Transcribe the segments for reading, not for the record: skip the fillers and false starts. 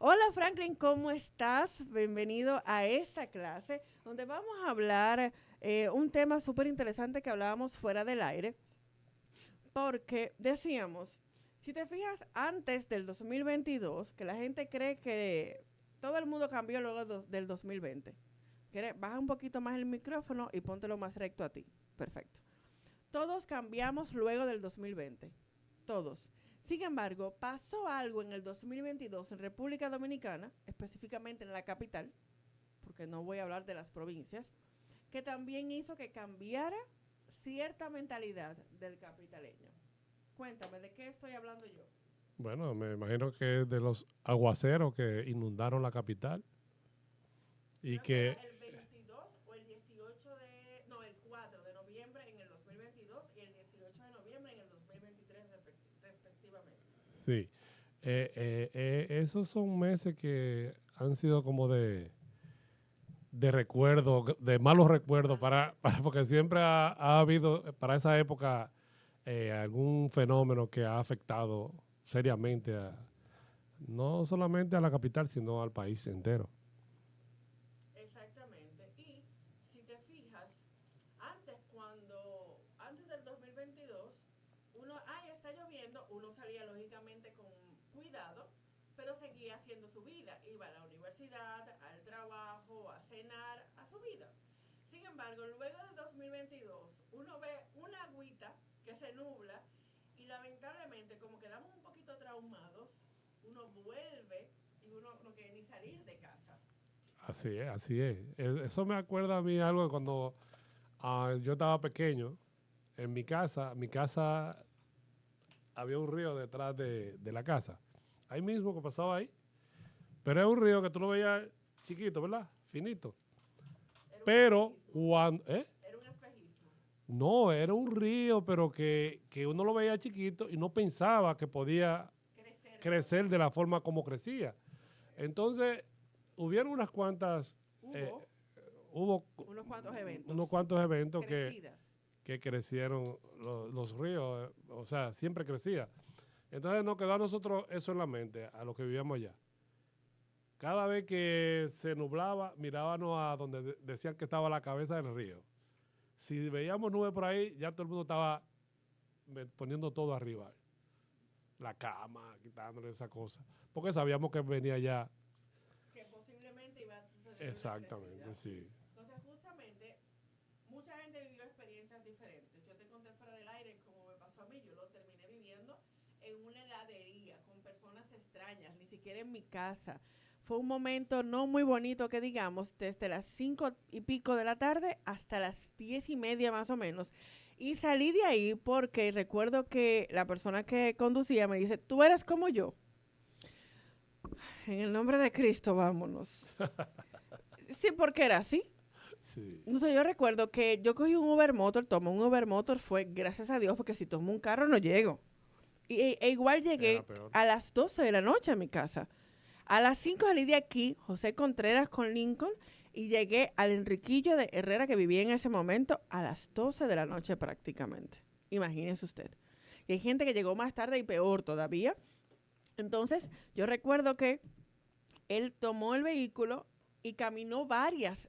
Hola Franklin, ¿cómo estás? Bienvenido a esta clase donde vamos a hablar un tema súper interesante que hablábamos fuera del aire, porque decíamos, si te fijas antes del 2022, que la gente cree que todo el mundo cambió luego del 2020. Baja un poquito más el micrófono y póntelo más recto a ti. Perfecto. Todos cambiamos luego del 2020. Todos. Sin embargo, pasó algo en el 2022 en República Dominicana, específicamente en la capital, porque no voy a hablar de las provincias, que también hizo que cambiara cierta mentalidad del capitaleño. Cuéntame, ¿de qué estoy hablando yo? Bueno, me imagino que de los aguaceros que inundaron la capital y Creo que era que, el 22 o el 18 de... No, el 4 de noviembre en el 2022 y el 18 de noviembre en el 2023 respectivamente. sí, esos son meses que han sido como de recuerdo, de malos recuerdos, Malos porque recuerdos. siempre ha habido para esa época algún fenómeno que ha afectado seriamente no solamente a la capital, sino al país entero. Exactamente. Y si te fijas, antes del 2022, está lloviendo, uno salía lógicamente con cuidado, pero seguía haciendo su vida. Iba a la universidad, al trabajo, a cenar, a su vida. Sin embargo, luego del 2022, uno ve una agüita que se nubla y lamentablemente, como quedamos un poquito traumados, uno vuelve y uno no quiere ni salir de casa. Así es, así es. Eso me acuerda a mí algo de cuando yo estaba pequeño. En mi casa había un río detrás de la casa. Ahí mismo que pasaba ahí. Pero es un río que tú lo veías chiquito, ¿verdad? Finito. Era un Pero espejismo. cuando... Era un espejismo. No, era un río, pero que uno lo veía chiquito y no pensaba que podía Crecer de esa crecer de forma. la forma como crecía. Entonces, hubieron unas cuantas... eh, Hubo hubo unos cuantos unos eventos cuantos eventos crecidas. que crecieron los ríos, o sea, siempre crecía. Entonces nos quedó a nosotros eso en la mente, a los que vivíamos allá. Cada vez que se nublaba, mirábamos a donde decían que estaba la cabeza del río. Si veíamos nubes por ahí, ya todo el mundo estaba poniendo todo arriba. La cama, quitándole esa cosa. Porque sabíamos que venía ya. Que posiblemente iba a suceder una Exactamente, crecida. sí. Entonces, justamente, mucha gente vivió experiencias diferentes. Yo te conté fuera del aire como me pasó a mí. Yo lo terminé viviendo en una heladería con personas extrañas, ni siquiera en mi casa. Fue un momento no muy bonito que digamos, desde las 5:00 y pico de la tarde hasta las 10:30 más o menos. Y salí de ahí porque recuerdo que la persona que conducía me dice, tú eres como yo. En el nombre de Cristo, vámonos. Sí, porque era así. Sí, No sé, yo recuerdo que yo cogí un Uber Motor, tomé un Uber Motor, fue gracias a Dios, porque si tomo un carro no llego. Igual era llegué peor. a las 12 de la noche a mi casa. A las 5 salí de aquí, José Contreras con Lincoln, y llegué al Enriquillo de Herrera que vivía en ese momento a las 12 de la noche prácticamente. Imagínese usted. Y hay gente que llegó más tarde y peor todavía. Entonces, yo recuerdo que él tomó el vehículo y caminó varias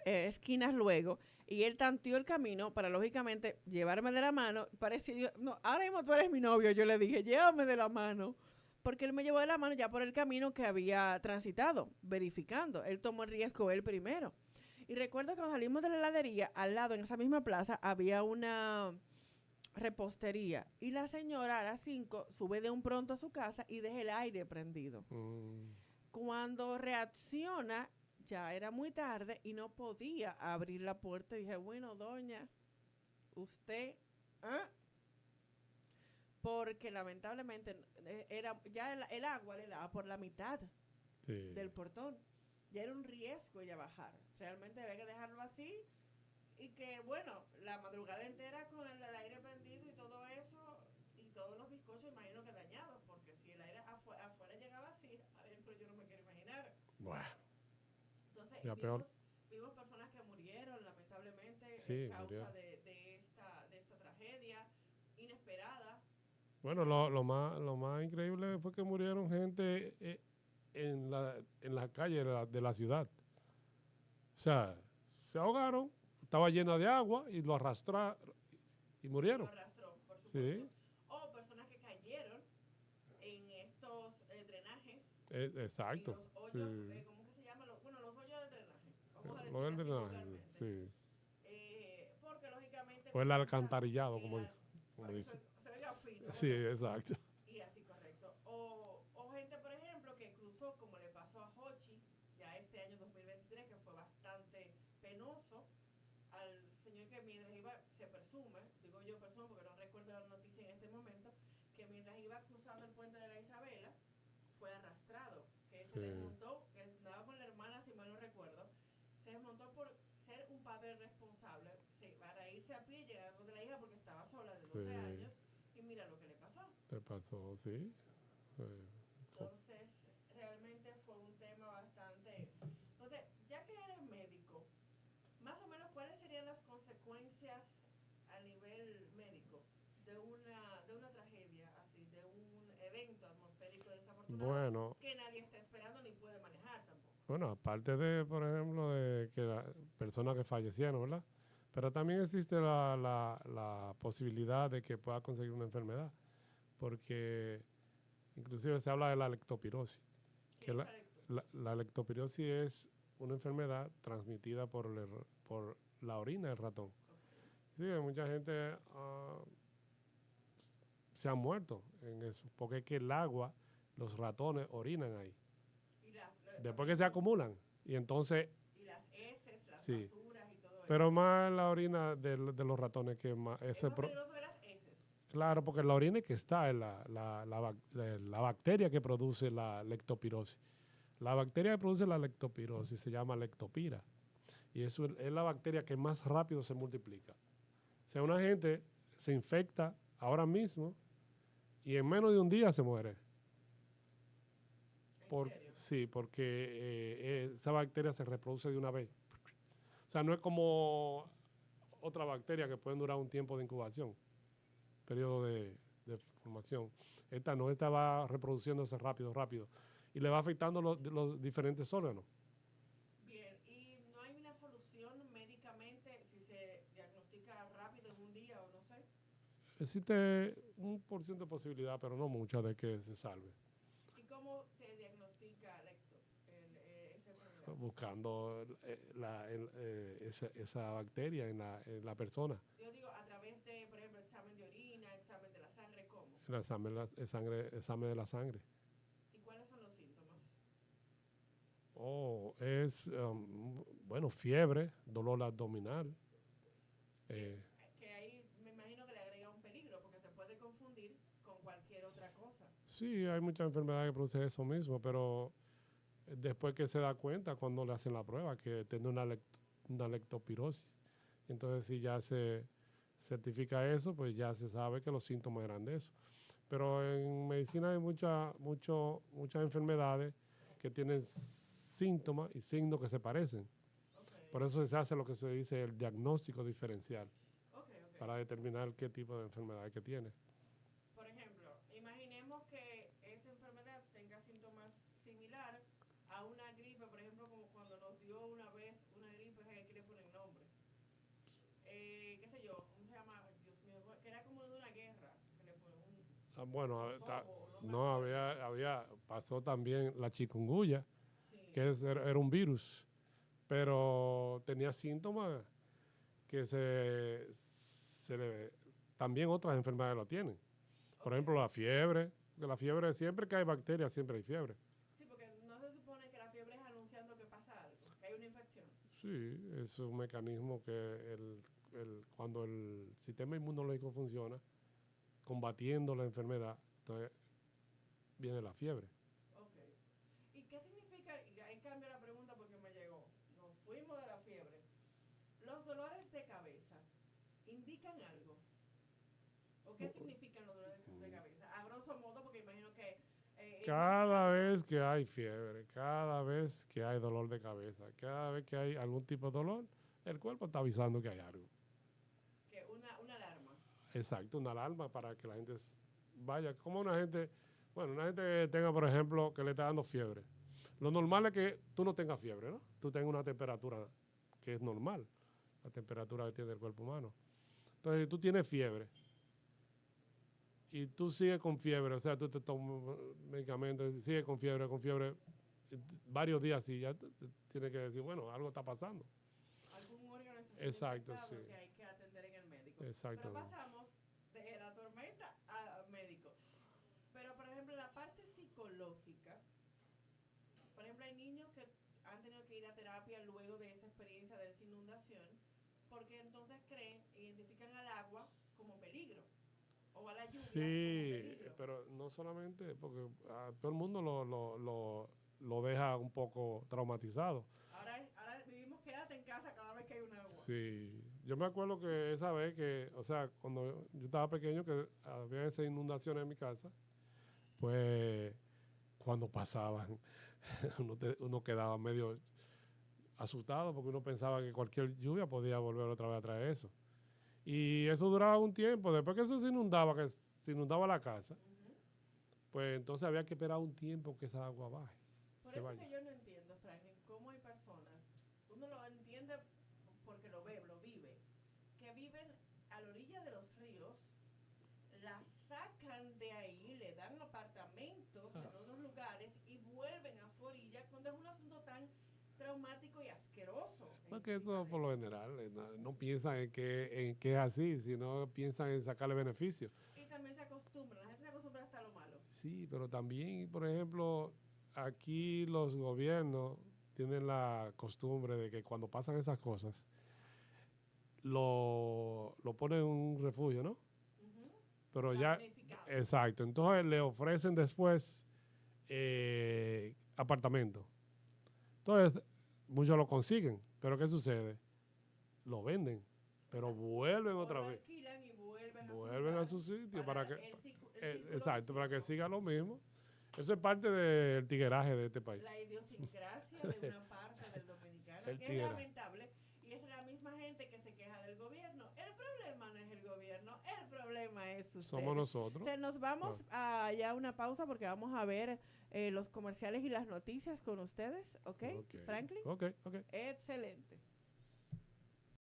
esquinas luego y él tanteó el camino para lógicamente llevarme de la mano. Parecía, no, ahora mismo tú eres mi novio, yo le dije, llévame de la mano. Porque él me llevó de la mano ya por el camino que había transitado, verificando. Él tomó el riesgo él primero. Y recuerdo que cuando salimos de la heladería, al lado, en esa misma plaza, había una repostería. Y la señora a las 5 sube de un pronto a su casa y deja el aire prendido. Mm, Cuando reacciona, ya era muy tarde y no podía abrir la puerta. Y dije, bueno, doña, usted, ¿eh? Porque lamentablemente era ya el agua le daba por la mitad sí. del portón. Ya era un riesgo ella bajar. Realmente había que dejarlo así y que, bueno, la madrugada entera con el aire prendido y todo eso y todos los bizcochos, imagino que dañados, porque si el aire afuera llegaba así, adentro yo no me quiero imaginar. Bueno, Entonces, ya peor. vimos personas que murieron, lamentablemente, Sí, causa murieron. de esta tragedia inesperada. Bueno, Igual, lo más increíble fue que murieron gente la calle de la ciudad. O sea, se ahogaron, estaba llena de agua y lo arrastraron y Lo murieron. arrastró, por supuesto. Sí, O personas que cayeron en estos drenajes, en exacto. los hoyos, Sí. ¿cómo que se llama? Bueno, los hoyos de drenaje, vamos a Lo decir del así drenaje, vulgarmente. sí. Porque lógicamente O el comienza alcantarillado, el al- como para que dice. se oiga fino, Sí, ¿verdad? exacto. Y así correcto. O gente, por ejemplo, que cruzó, como le pasó a Hochi, ya este año 2023, que fue bastante penoso, al señor que mientras iba, se presume, digo yo presumo porque no recuerdo la noticia en este momento, que mientras iba cruzando el puente de la Isabela, fue arrastrado, que se Sí, desmontó, que andaba con la hermana, si mal no recuerdo, se desmontó por ser un padre responsable, para irse a pie, llegar donde la hija porque estaba sola de 12 sí. años, y mira lo que le pasó. ¿Te pasó? Sí. So- Entonces, realmente fue un tema bastante... Entonces, ya que eres médico, más o menos, ¿cuáles serían las consecuencias a nivel médico de una tragedia así, de un evento atmosférico desafortunado Bueno, que nadie está esperando ni puede manejar tampoco? bueno, aparte de, por ejemplo, de que personas que fallecieron, ¿verdad? Pero también existe la posibilidad de que pueda conseguir una enfermedad, porque inclusive se habla de la lectopirosis, ¿Qué que es la, la lectura? la lectopirosis es una enfermedad transmitida por la orina del ratón. Okay. Sí, mucha gente se ha muerto en eso, porque es que el agua, los ratones orinan ahí. Y por Después que se ejemplo, acumulan, y entonces, y las heces, las sí, basuras y todo eso. pero más la orina de los ratones que más... Es más peligroso que las heces. Claro, porque la orina es que está en la bacteria que produce la lectopirosis. La bacteria que produce la lectopirosis se llama lectopira. Y eso es la bacteria que más rápido se multiplica. O sea, una gente se infecta ahora mismo y en menos de un día se muere. ¿En serio? Sí, porque esa bacteria se reproduce de una vez. O sea, no es como otra bacteria que pueden durar un tiempo de incubación, periodo de formación. Esta no, esta va reproduciéndose rápido, rápido. Y le va afectando los diferentes órganos. Bien, ¿y no hay una solución médicamente si se diagnostica rápido en un día o no sé? Existe un por ciento de posibilidad, pero no mucha, de que se salve. ¿Y cómo se diagnostica esa enfermedad? Buscando esa bacteria en la persona. Yo digo, a través de, por ejemplo, examen de orina, examen de la sangre, ¿cómo? Examen de la sangre. ¿Y cuáles son los síntomas? Oh, bueno, fiebre, dolor abdominal. Que, eh, que ahí me imagino que le agrega un peligro porque se puede confundir con cualquier otra cosa. sí, hay muchas enfermedades que producen eso mismo, pero después que se da cuenta cuando le hacen la prueba que tiene una lectopirosis. Entonces, si ya se certifica eso, pues ya se sabe que los síntomas eran de eso. Pero en medicina hay muchas enfermedades que tienen síntomas y signos que se parecen. Ok, Por eso se hace lo que se dice el diagnóstico diferencial, ok, ok. para determinar qué tipo de enfermedad que tiene. Por ejemplo, imaginemos que esa enfermedad tenga síntomas similares a una gripe, por ejemplo, como cuando nos dio una vez una gripe, que aquí le ponen nombre. Qué sé yo, ¿cómo se llama? Dios mío, que era como de una guerra, que le ponen un Bueno, Kosovo, no me no, acuerdo. pasó también la chikungunya, Sí, que era un virus, pero tenía síntomas que también otras enfermedades lo tienen. Por ok. ejemplo, la fiebre, que la fiebre, siempre que hay bacterias, siempre hay fiebre. Sí, porque no se supone que la fiebre es anunciando que pasa algo, que hay una infección. Sí, es un mecanismo que cuando el sistema inmunológico funciona, combatiendo la enfermedad, entonces viene la fiebre. Ok. ¿Y qué significa? Y ahí cambia la pregunta porque me llegó. Nos fuimos de la fiebre. Los dolores de cabeza indican algo. ¿O qué significan los dolores de cabeza? A grosso modo, porque imagino que es más Cada raro vez que hay fiebre, cada vez que hay dolor de cabeza, cada vez que hay algún tipo de dolor, el cuerpo está avisando que hay algo. que una alarma. Exacto, una alarma para que la gente vaya. Como una gente, bueno, una gente que tenga, por ejemplo, que le está dando fiebre. Lo normal es que tú no tengas fiebre, ¿no? Tú tengas una temperatura que es normal, la temperatura que tiene el cuerpo humano. Entonces, si tú tienes fiebre y tú sigues con fiebre, o sea, tú te tomas medicamentos, sigues con fiebre, varios días y ya tienes que decir, bueno, algo está pasando. Algún órgano está Exacto, infectado sí. que hay que atender en el médico. Exacto. Pero pasamos de la tormenta al médico. Pero, por ejemplo, la parte psicológica, por ejemplo, hay niños que han tenido que ir a terapia luego de esa experiencia de esa inundación, porque entonces creen, identifican al agua como peligro, o a la lluvia como Sí, peligro. pero no solamente, porque a todo el mundo lo deja un poco traumatizado. Ahora vivimos quédate en casa cada vez que hay un agua. Sí, yo me acuerdo que esa vez que, o sea, cuando yo estaba pequeño, que había esas inundaciones en mi casa, pues cuando pasaban, uno quedaba medio asustado porque uno pensaba que cualquier lluvia podía volver otra vez a traer eso. Y eso duraba un tiempo, después que eso se inundaba, que se inundaba la casa, pues entonces había que esperar un tiempo que esa agua baje, Por se eso vaya. que yo no entiendo, Franklin, cómo hay personas, uno lo entiende porque lo ve, lo vive, que viven a la orilla de los ríos, la sacan de ahí, le dan apartamentos en otros lugares y vuelven a su orilla cuando es un asunto tan traumático y asqueroso. Porque eso por lo general no piensan en que es así, sino piensan en sacarle beneficio. Y también se acostumbran, la gente se acostumbra hasta a lo malo. Sí, pero también, por ejemplo, aquí los gobiernos tienen la costumbre de que cuando pasan esas cosas, lo ponen en un refugio, ¿no? Pero ya, exacto, entonces le ofrecen después apartamento. Entonces, muchos lo consiguen, pero ¿qué sucede? Lo venden, pero vuelven O otra lo vez. alquilan y vuelven Vuelven a a su su lugar sitio para para que, el círculo exacto, para que vicioso. siga lo mismo. Eso es parte del tigueraje de este país. La idiosincrasia de una parte del dominicano, El que es tigre. lamentable, y es la misma gente que se queja del gobierno. El problema no es el gobierno, el problema es Somos ustedes. nosotros. Nos vamos a ya una pausa porque vamos a ver los comerciales y las noticias con ustedes, ¿ok? Ok, Franklin. ok. Excelente.